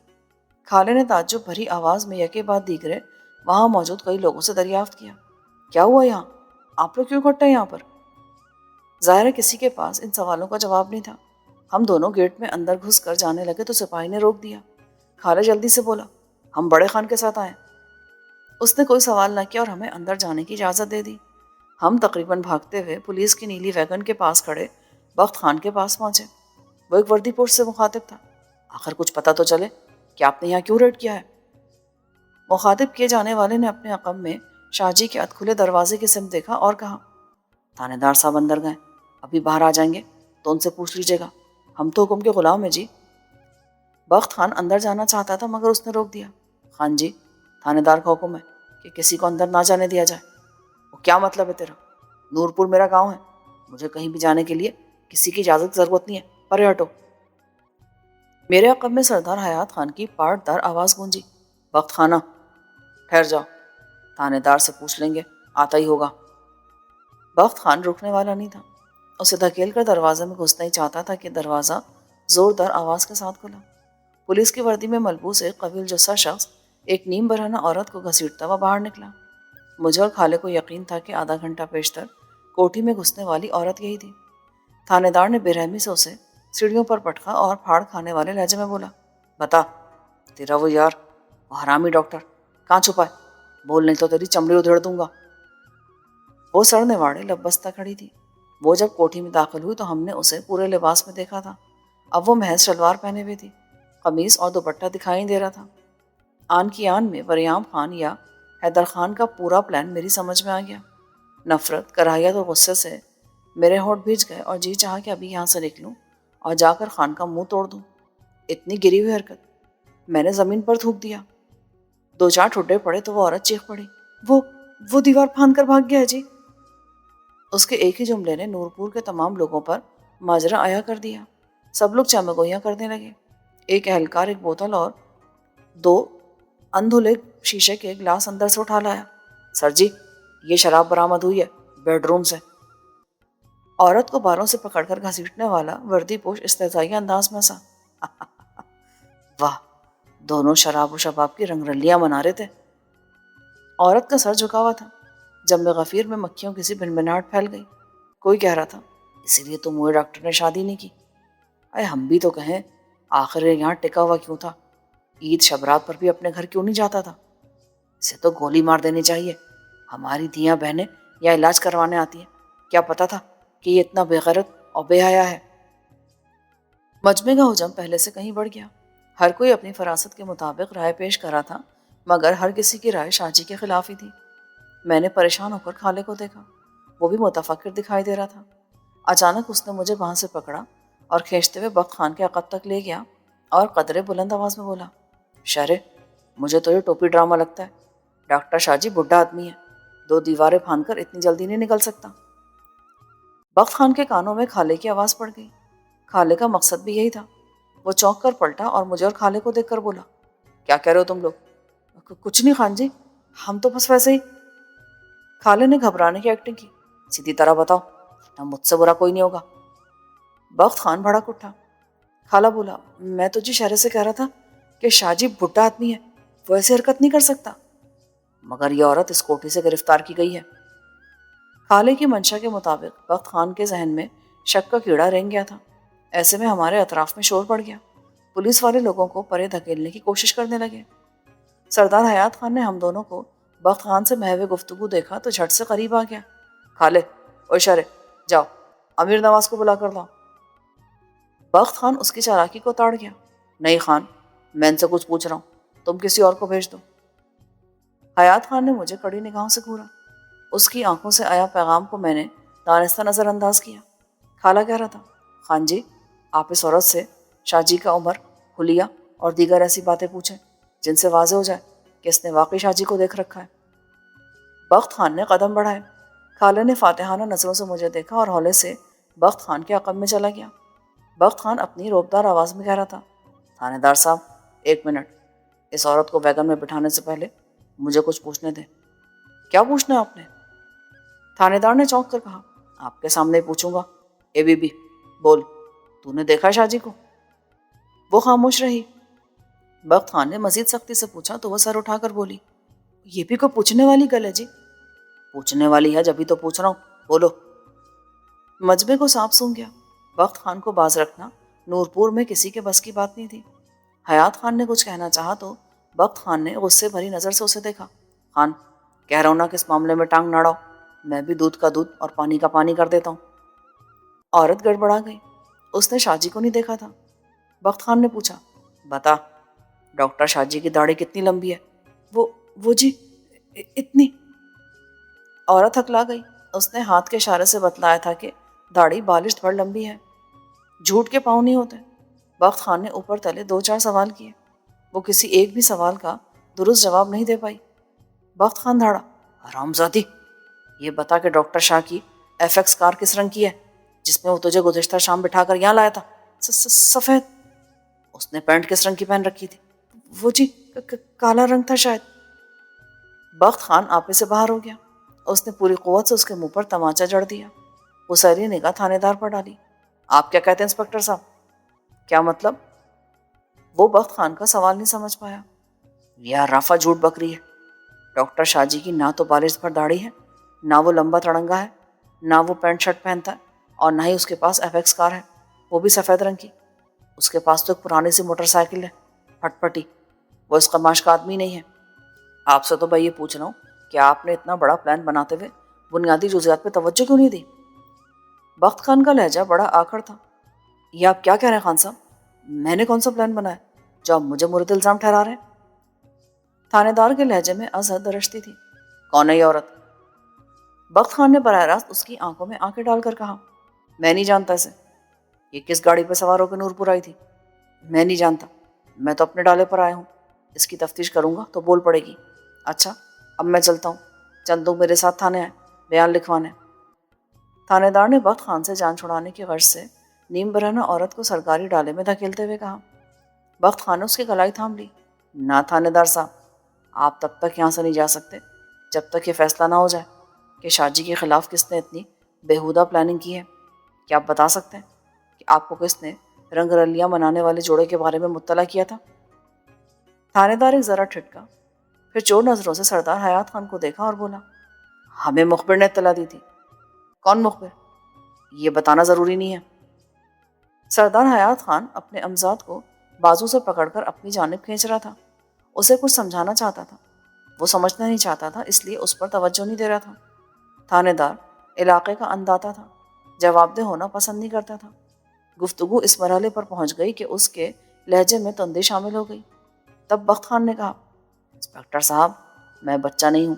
خالے نے تعجب بھری آواز میں یکے بعد دیگرے وہاں موجود کئی لوگوں سے دریافت کیا، کیا ہوا یہاں؟ آپ لوگ کیوں اکٹھے یہاں پر؟ ظاہر ہے کسی کے پاس ان سوالوں کا جواب نہیں تھا۔ ہم دونوں گیٹ میں اندر گھس کر جانے لگے تو سپاہی نے روک دیا۔ خالہ جلدی سے بولا، ہم بڑے خان کے ساتھ آئے۔ اس نے کوئی سوال نہ کیا اور ہمیں اندر جانے کی اجازت دے دی۔ ہم تقریباً بھاگتے ہوئے پولیس کی نیلی ویگن کے پاس کھڑے بخت خان کے پاس پہنچے۔ وہ ایک وردی پوش سے مخاطب تھا، آخر کچھ پتہ تو چلے کہ آپ نے یہاں کیوں ریڈ کیا ہے؟ مخاطب کیے جانے والے نے اپنے عقب میں شاہ جی کے ادکھلے دروازے کی سمت دیکھا اور کہا، تھانے دار صاحب اندر گئے، ابھی باہر آ جائیں گے تو ان سے پوچھ لیجیے گا، ہم تو حکم کے غلام ہیں جی۔ بخت خان اندر جانا چاہتا تھا مگر اس نے روک دیا۔ خان جی، تھانے دار کا حکم ہے کہ کسی کو اندر نہ جانے دیا جائے۔ وہ کیا مطلب ہے تیرا؟ نورپور میرا گاؤں ہے، مجھے کہیں بھی جانے کے لیے کسی کی اجازت کی ضرورت نہیں ہے، پرے ہٹو۔ میرے عقب میں سردار حیات خان کی پاٹ دار آواز گونجی، بخت خانہ ٹھہر جاؤ، تھانے دار سے پوچھ لیں گے، آتا ہی ہوگا۔ بخت خان رکنے والا نہیں تھا، اسے دھکیل کر دروازے میں گھسنا ہی چاہتا تھا کہ دروازہ زوردار آواز کے ساتھ کھلا۔ پولیس کی وردی میں ملبوس ایک قویل جثہ شخص ایک نیم برہنہ عورت کو گھسیٹتا ہوا باہر نکلا۔ مجھے اور خالے کو یقین تھا کہ آدھا گھنٹہ پیشتر کوٹھی میں گھسنے والی عورت یہی تھی۔ تھانے دار نے بے رحمی سے اسے سیڑھیوں پر پٹکا اور پھاڑ کھانے والے لہجے میں بولا، بتا، تیرا وہ یار، وہ حرامی ڈاکٹر کہاں چھپا ہے؟ بول نہیں تو تیری چمڑی ادھیڑ دوں گا۔ وہ سڑنے واڑے لب بستہ کھڑی تھی۔ وہ جب کوٹھی میں داخل ہوئی تو ہم نے اسے پورے لباس میں دیکھا تھا۔ اب وہ محض شلوار پہنے ہوئی تھی، قمیص اور دوپٹہ دکھائی دے رہا تھا۔ آن کی آن میں وریام خان یا حیدر خان کا پورا پلان میری سمجھ میں آ گیا۔ نفرت، کراہیت اور غصے سے میرے ہونٹ بھیج گئے اور جی چاہا کہ ابھی یہاں سے نکلوں اور جا کر خان کا منہ توڑ دوں۔ اتنی گری ہوئی حرکت! میں نے زمین پر تھوک دیا۔ 2-4 ٹھڈے پڑے تو وہ عورت چیخ پڑی، وہ دیوار پھاند کر بھاگ گیا ہے جی۔ اس کے ایک ہی جملے نے نورپور کے تمام لوگوں پر ماجرا آیا کر دیا۔ سب لوگ چمگوئیاں کرنے لگے۔ ایک اہلکار ایک بوتل اور 2 اندھلے شیشے کے گلاس اندر سے اٹھا لایا۔ سر جی، یہ شراب برآمد ہوئی ہے بیڈ روم سے۔ عورت کو بالوں سے پکڑ کر گھسیٹنے والا وردی پوش استحزائی انداز میں ہنسا۔ واہ، دونوں شراب و شباب کی رنگ رلیاں منا رہے تھے۔ عورت کا سر جھکا ہوا تھا۔ جنب غفیر میں مکھیوں کی سی بھنبھناہٹ پھیل گئی۔ کوئی کہہ رہا تھا، اسی لیے تو موئے ڈاکٹر نے شادی نہیں کی۔ اے ہم بھی تو کہیں، آخر یہ یہاں ٹکا ہوا کیوں تھا؟ عید شبرات پر بھی اپنے گھر کیوں نہیں جاتا تھا؟ اسے تو گولی مار دینی چاہیے۔ ہماری دھیاں بہنیں یا علاج کروانے آتی ہیں، کیا پتا تھا کہ یہ اتنا بے غیرت اور بے حیا ہے؟ مجمع کا حجم پہلے سے کہیں بڑھ گیا۔ ہر کوئی اپنی فراست کے مطابق رائے پیش کر رہا تھا، مگر ہر کسی کی رائے شاہ جی کے خلاف ہی تھی۔ میں نے پریشان ہو کر خالے کو دیکھا، وہ بھی متفکر دکھائی دے رہا تھا۔ اچانک اس نے مجھے باہں سے پکڑا اور کھینچتے ہوئے بخت خان کے عقب تک لے گیا اور قدرے بلند آواز میں بولا، شرے، مجھے تو یہ ٹوپی ڈرامہ لگتا ہے۔ ڈاکٹر شاہ جی بڈھا آدمی ہے، 2 دیواریں پھاند کر اتنی جلدی نہیں نکل سکتا۔ بخت خان کے کانوں میں کھالے کی آواز پڑ گئی۔ کھالے کا مقصد بھی یہی تھا۔ وہ چونک کر پلٹا اور مجھے اور کھالے کو دیکھ کر بولا، کیا کہہ رہے ہو تم لوگ؟ کچھ نہیں خان جی، ہم تو بس ویسے ہی۔ کھالے نے گھبرانے کی ایکٹنگ کی۔ سیدھی طرح بتاؤ، نہ مجھ سے برا کوئی نہیں ہوگا۔ بخت خان بھڑک اٹھا۔ خالہ بولا، میں تو جی شہرے سے کہہ رہا تھا کہ شاہ جی بڈھا آدمی ہے، وہ ایسی حرکت نہیں کر سکتا۔ مگر یہ عورت اس کوٹھی سے گرفتار کی گئی ہے۔ خالے کی منشا کے مطابق بخت خان کے ذہن میں شک کا کیڑا رینگ گیا تھا۔ ایسے میں ہمارے اطراف میں شور پڑ گیا۔ پولیس والے لوگوں کو پرے دھکیلنے کی کوشش کرنے لگے۔ سردار حیات خان نے ہم دونوں کو بخت خان سے محو گفتگو دیکھا تو جھٹ سے قریب آ گیا۔ خالے، او اشارے، جاؤ امیر نواز کو بلا کر لاؤ۔ بخت خان اس کی چالاکی کو تاڑ گیا۔ نہیں خان، میں ان سے کچھ پوچھ رہا ہوں، تم کسی اور کو بھیج دو۔ حیات خان نے مجھے کڑی نگاہوں سے گھورا۔ اس کی آنکھوں سے آیا پیغام کو میں نے دانستہ نظر انداز کیا۔ خالہ کہہ رہا تھا، خان جی، آپ اس عورت سے شاہ جی کا عمر، حلیہ اور دیگر ایسی باتیں پوچھیں جن سے واضح ہو جائے کہ اس نے واقعی شاہ جی کو دیکھ رکھا ہے۔ بخت خان نے قدم بڑھائے۔ خالہ نے فاتحانہ نظروں سے مجھے دیکھا اور ہولے سے بخت خان کے عقب میں چلا گیا۔ بخت خان اپنی روبدار آواز میں کہہ رہا تھا، تھانے دار صاحب، 1 منٹ، اس عورت کو ویگن میں بٹھانے سے پہلے مجھے کچھ پوچھنے دیں۔ کیا پوچھنا ہے آپ نے؟ تھانے دار نے چونک کر کہا، آپ کے سامنے ہی پوچھوں گا۔ اے بی بی، بول، تو نے دیکھا شاہ جی کو؟ وہ خاموش رہی۔ بخت خان نے مزید سختی سے پوچھا تو وہ سر اٹھا کر بولی، یہ بھی کوئی پوچھنے والی گل ہے جی؟ پوچھنے والی ہے جبھی تو پوچھ رہا ہوں، بولو۔ مجمع کو سانپ سونگھ گیا۔ بخت خان کو باز رکھنا نورپور میں کسی کے بس کی بات نہیں تھی۔ حیات خان نے کچھ کہنا چاہا تو بخت خان نے غصے بھری نظر سے اسے دیکھا۔ خان، کہہ رہا ہوں نا کہ اس معاملے میں ٹانگ نہ اڑاؤ، میں بھی دودھ کا دودھ اور پانی کا پانی کر دیتا ہوں۔ عورت گڑبڑا گئی۔ اس نے شاہ جی کو نہیں دیکھا تھا۔ بخت خان نے پوچھا، بتا، ڈاکٹر شاہ جی کی داڑھی کتنی لمبی ہے؟ وہ جی، اتنی۔ عورت ہکلا گئی۔ اس نے ہاتھ کے اشارے سے بتلایا تھا کہ داڑھی بالشت بھر لمبی ہے، جھوٹ کے پاؤں نہیں ہوتے۔ بخت خان نے اوپر تلے 2-4 سوال کیے، وہ کسی ایک بھی سوال کا درست جواب نہیں دے پائی۔ بخت خان دھاڑا، حرامزادی، یہ بتا کہ ڈاکٹر شاہ کی ایف ایکس کار کس رنگ کی ہے جس میں وہ تجھے گزشتہ شام بٹھا کر یہاں لایا تھا؟ سفید۔ اس نے پینٹ کس رنگ کی پہن رکھی تھی؟ وہ جی، کالا رنگ تھا شاید۔ بخت خان آپے سے باہر ہو گیا۔ اس نے پوری قوت سے اس کے منہ پر تماچا جڑ دیا۔ اسیری نگاہ تھانے دار پر ڈالی۔ آپ کیا کہتے ہیں انسپکٹر صاحب؟ کیا مطلب؟ وہ بخت خان کا سوال نہیں سمجھ پایا۔ یہ رافع جھوٹ بکری ہے۔ ڈاکٹر شاہ جی کی نہ تو بالش پر داڑھی ہے، نہ وہ لمبا تڑنگا ہے، نہ وہ پینٹ شرٹ پہنتا ہے، اور نہ ہی اس کے پاس ایف ایکس کار ہے، وہ بھی سفید رنگ کی۔ اس کے پاس تو ایک پرانی سی موٹر سائیکل ہے، پھٹ پھٹی۔ وہ اس قماش کا آدمی نہیں ہے۔ آپ سے تو میں یہ پوچھ رہا ہوں کہ آپ نے اتنا بڑا پلان بناتے ہوئے بنیادی جزیات پہ توجہ کیوں نہیں دی؟ بخت خان کا لہجہ بڑا آکڑ تھا۔ یہ آپ کیا کہہ رہے ہیں خان صاحب؟ میں نے کون سا پلان بنایا جو آپ مجھے مورد الزام ٹھہرا رہے ہیں؟ تھانے دار کے لہجے میں ازحد درشتی تھی۔ کون ہے یہ عورت؟ بخت خان نے براہ راست اس کی آنکھوں میں آنکھیں ڈال کر کہا، میں نہیں جانتا اسے۔ یہ کس گاڑی پہ سوار ہو کے نورپور آئی تھی؟ میں نہیں جانتا، میں تو اپنے ڈالے پر آیا ہوں، اس کی تفتیش کروں گا تو بول پڑے گی۔ اچھا، اب میں چلتا ہوں، چند لوگ میرے ساتھ تھانے آئے بیان لکھوانے۔ تھانے دار نے بخت خان سے جان چھڑانے کی غرض سے نیم برہنہ عورت کو سرکاری ڈالے میں دھکیلتے ہوئے کہا۔ بخت خان نے اس کی کلائی تھام لی۔ نہ تھانے دار صاحب، آپ تب تک یہاں سے نہیں جا سکتے جب تک یہ فیصلہ نہ ہو جائے کہ شاہ جی کے خلاف کس نے اتنی بےہودہ پلاننگ کی ہے کیا آپ بتا سکتے ہیں کہ آپ کو کس نے رنگ رلیاں منانے والے جوڑے کے بارے میں مطلع کیا تھا؟ تھانے دار ایک ذرا ٹھٹکا، پھر چور نظروں سے سردار حیات خان کو دیکھا اور بولا، ہمیں مخبر نے اطلاع دی تھی۔ کون مخبر؟ یہ بتانا ضروری نہیں ہے۔ سردار حیات خان اپنے امزاد کو بازو سے پکڑ کر اپنی جانب کھینچ رہا تھا۔ اسے کچھ سمجھانا چاہتا تھا، وہ سمجھنا نہیں چاہتا تھا، اس لیے اس پر توجہ نہیں دے رہا تھا۔ تھانے دار علاقے کا انداتا تھا، جواب دہ ہونا پسند نہیں کرتا تھا۔ گفتگو اس مرحلے پر پہنچ گئی کہ اس کے لہجے میں تندی شامل ہو گئی۔ تب بخت خان نے کہا، انسپکٹر صاحب، میں بچہ نہیں ہوں،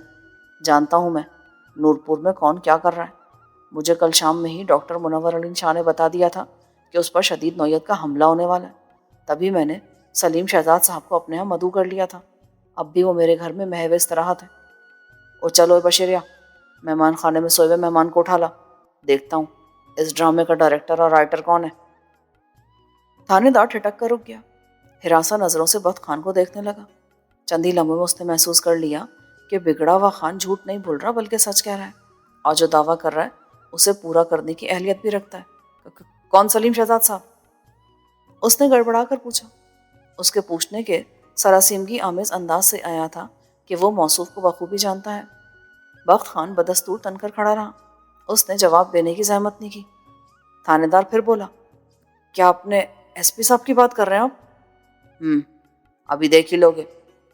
جانتا ہوں میں نورپور میں کون کیا کر رہا ہے۔ مجھے کل شام میں ہی ڈاکٹر منور علی شاہ نے بتا دیا تھا کہ اس پر شدید نوعیت کا حملہ ہونے والا ہے۔ تبھی میں نے سلیم شہزاد صاحب کو اپنے ہاں مدعو کر لیا تھا۔ اب بھی وہ میرے گھر میں محو استراحت ہے۔ اور چلو بشیریا، مہمان خانے میں سوئے ہوئے مہمان کو اٹھا لا، دیکھتا ہوں اس ڈرامے کا ڈائریکٹر اور رائٹر کون ہے۔ تھانے دار ٹھٹک کر رک گیا، ہراساں نظروں سے بخت خان کو دیکھنے لگا۔ چند ہی لمحوں میں اس نے محسوس کر لیا کہ بگڑا ہوا خان جھوٹ نہیں بول رہا بلکہ سچ کہہ رہا ہے، اور جو دعویٰ کر رہا ہے اسے پورا کرنے کی اہلیت بھی رکھتا ہے۔ کون سلیم شہزاد صاحب؟ اس نے گڑبڑا کر پوچھا۔ اس کے پوچھنے کے سراسیمگی آمیز انداز سے آیا تھا کہ وہ موصوف کو بخوبی جانتا ہے۔ بخت خان بدستور تن کر کھڑا رہا، اس نے جواب دینے کی زحمت نہیں کی۔ تھانے دار پھر بولا، کیا اپنے ایس پی صاحب کی بات کر رہے ہیں آپ؟ ابھی دیکھ ہی لوگے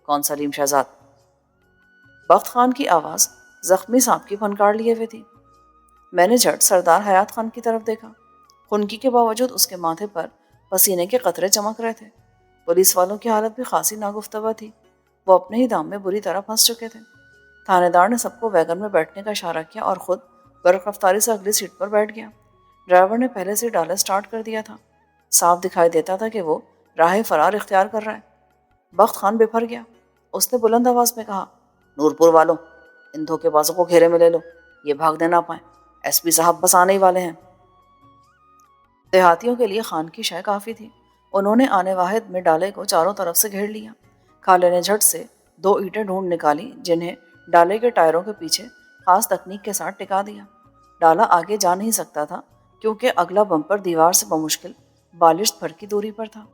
کون سلیم شہزاد۔ بخت خان کی آواز زخمی سانپ کی پھنکار لیے ہوئے تھی۔ میں نے جھٹ سردار حیات خان کی طرف دیکھا۔ خنکی کے باوجود اس کے ماتھے پر پسینے کے قطرے چمک رہے تھے۔ پولیس والوں کی حالت بھی خاصی ناگفتگو تھی، وہ اپنے ہی دام میں بری طرح پھنس چکے تھے۔ تھانے دار نے سب کو ویگن میں بیٹھنے کا اشارہ کیا اور خود برق رفتاری سے اگلی سیٹ پر بیٹھ گیا۔ ڈرائیور نے پہلے سے ڈالر سٹارٹ کر دیا تھا، صاف دکھائی دیتا تھا کہ وہ راہ فرار اختیار کر رہا ہے۔ بخت خان بپھر گیا، اس نے بلند آواز میں کہا، نورپور والوں، ان دھوکے بازوں کو گھیرے میں لے لو، یہ بھاگنے نہ پائیں، ایس پی صاحب بس آنے ہی والے ہیں۔ دیہاتیوں کے لیے خان کی شے کافی تھی، انہوں نے آنے واحد میں ڈالے کو چاروں طرف سے گھیر لیا۔ خالے نے جھٹ سے 2 اینٹیں ڈھونڈ نکالی جنہیں ڈالے کے ٹائروں کے پیچھے خاص تکنیک کے ساتھ ٹکا دیا۔ ڈالا آگے جا نہیں سکتا تھا کیونکہ اگلا بمپر دیوار سے بمشکل بالشت بھر کی دوری پر تھا۔